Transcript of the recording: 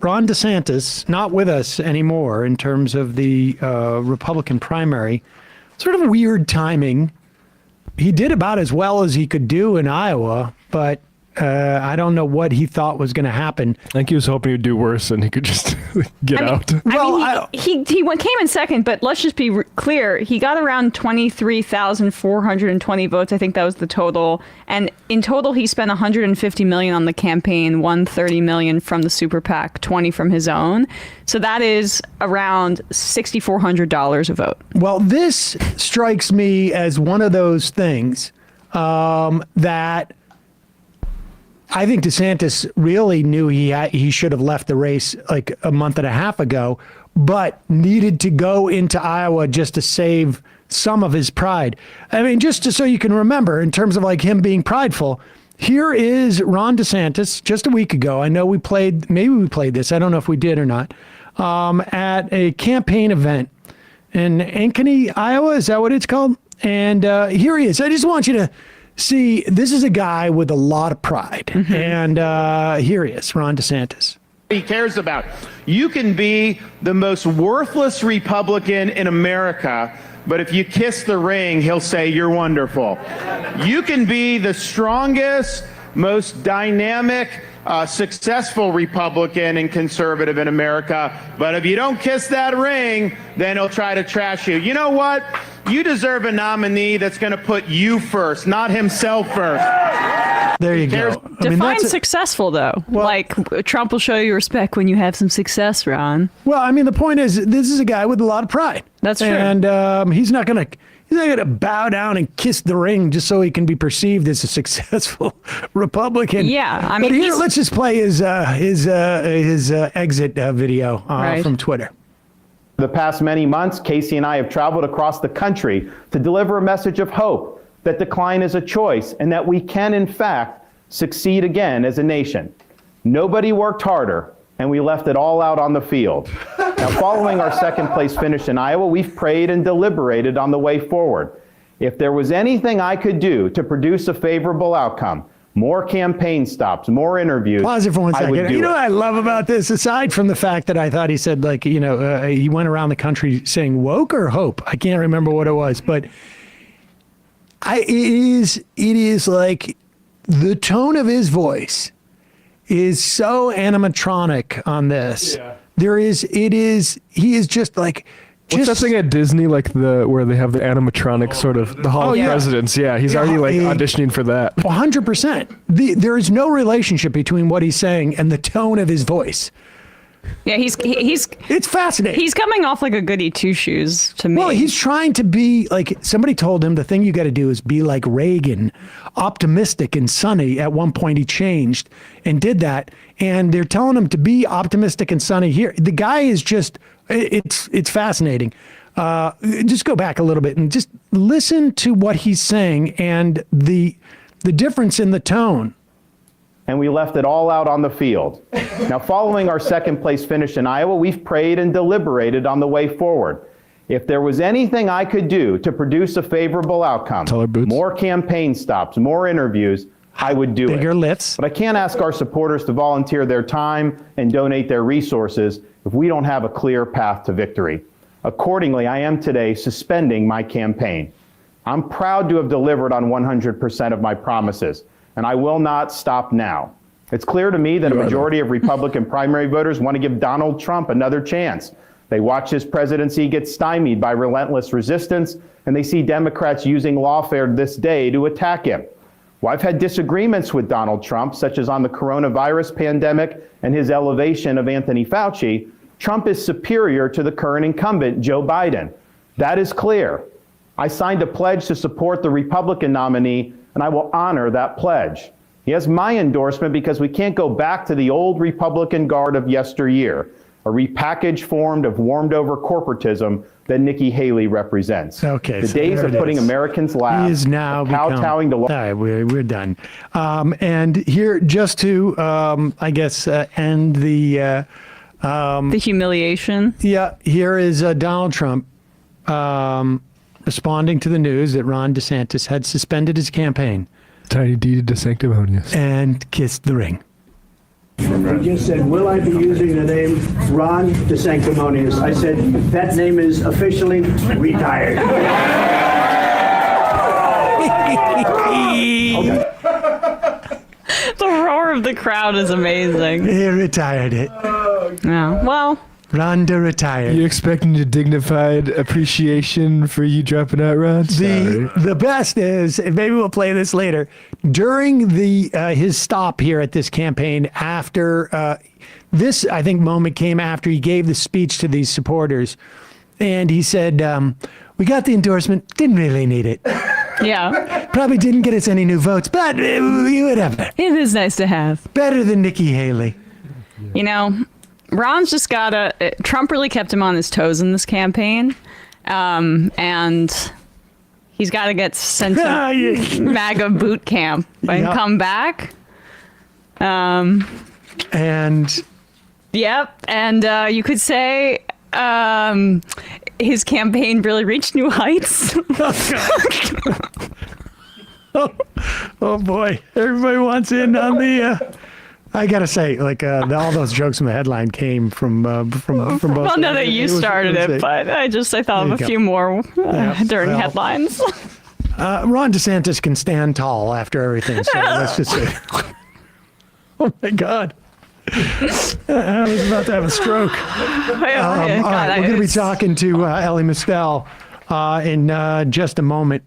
Ron DeSantis, not with us anymore in terms of the Republican primary. Sort of weird timing. He did about as well as he could do in Iowa, but I don't know what he thought was going to happen. I think he was hoping he'd do worse and he could just get out. He came in second, but let's just be clear. He got around 23,420 votes. I think that was the total. And in total, he spent $150 million on the campaign, $130 million from the super PAC, 20 from his own. So that is around $6,400 a vote. Well, this strikes me as one of those things that I think DeSantis really knew he should have left the race like a month and a half ago, but needed to go into Iowa just to save some of his pride. I mean, so you can remember in terms of like him being prideful, here is Ron DeSantis just a week ago. I know maybe we played this. I don't know if we did or not, at a campaign event in Ankeny, Iowa. Is that what it's called? And here he is. I just want you to see, this is a guy with a lot of pride. Mm-hmm. And here he is, Ron DeSantis. He cares about. You can be the most worthless Republican in America, but if you kiss the ring, he'll say you're wonderful. You can be the strongest, most dynamic, successful Republican and conservative in America, but if you don't kiss that ring, then he'll try to trash you. You know what? You deserve a nominee that's going to put you first, not himself first. There you go. Define successful, though. Well, like, Trump will show you respect when you have some success, Ron. Well, I mean, the point is, this is a guy with a lot of pride. That's true. And he's not going to bow down and kiss the ring just so he can be perceived as a successful Republican. Yeah, I mean, but here, let's just play his exit video from Twitter. The past many months, Casey and I have traveled across the country to deliver a message of hope that decline is a choice and that we can, in fact, succeed again as a nation. Nobody worked harder, and we left it all out on the field. Now, following our second place finish in Iowa, we've prayed and deliberated on the way forward. If there was anything I could do to produce a favorable outcome, more campaign stops, more interviews. Pause it for 1 second. You know what I love about this, aside from the fact that I thought he said, like, he went around the country saying woke or hope. I can't remember what it was, but it is like the tone of his voice is so animatronic on this. Yeah. He is just like, what's that thing at Disney, like where they have the animatronic sort of the Hall of Presidents? Yeah, he's already like auditioning for that. 100%. There is no relationship between what he's saying and the tone of his voice. Yeah, it's fascinating. He's coming off like a goody two shoes to me. Well, he's trying to be like, somebody told him the thing you got to do is be like Reagan, optimistic and sunny. At one point he changed and did that. And they're telling him to be optimistic and sunny here. The guy is just, it's fascinating. Just go back a little bit and just listen to what he's saying and the difference in the tone. And we left it all out on the field. Now, following our second place finish in Iowa, we've prayed and deliberated on the way forward. If there was anything I could do to produce a favorable outcome, more campaign stops, more interviews, I would do it. Bigger lifts. But I can't ask our supporters to volunteer their time and donate their resources if we don't have a clear path to victory. Accordingly, I am today suspending my campaign. I'm proud to have delivered on 100% of my promises, and I will not stop now. It's clear to me that a majority of Republican primary voters want to give Donald Trump another chance. They watch his presidency get stymied by relentless resistance, and they see Democrats using lawfare this day to attack him. Well, I've had disagreements with Donald Trump, such as on the coronavirus pandemic and his elevation of Anthony Fauci. Trump is superior to the current incumbent, Joe Biden. That is clear. I signed a pledge to support the Republican nominee, and I will honor that pledge. He has my endorsement because we can't go back to the old Republican guard of yesteryear, a repackaged form of warmed-over corporatism that Nikki Haley represents. Okay, the days of putting Americans last, he is now kowtowing to. All right, we're done. And here, just to, I guess, end the humiliation. Yeah, here is Donald Trump responding to the news that Ron DeSantis had suspended his campaign. Tiny D to sanctimonious. And kissed the ring. He just said, will I be using the name Ron DeSanctimonious? I said, that name is officially retired. The roar of the crowd is amazing. He retired it. Yeah. Well, Rhonda retired. You expecting a dignified appreciation for you dropping out, Ron? The best is, and maybe we'll play this later, during his stop here at this campaign after this, I think, moment came after he gave the speech to these supporters, and he said, we got the endorsement, didn't really need it. yeah. Probably didn't get us any new votes, but whatever. It is nice to have. Better than Nikki Haley. You know, Ron's just gotta. Trump really kept him on his toes in this campaign, and he's got to get sent to MAGA boot camp and come back. And yep, and you could say his campaign really reached new heights. oh boy, everybody wants in on the. I gotta say, like all those jokes in the headline came from both. Well, no, that you started it, but I thought of a few more during headlines. Ron DeSantis can stand tall after everything, so let's just say. Oh my God. I was about to have a stroke. All right, we're going to be talking to Ellie Mistel in just a moment.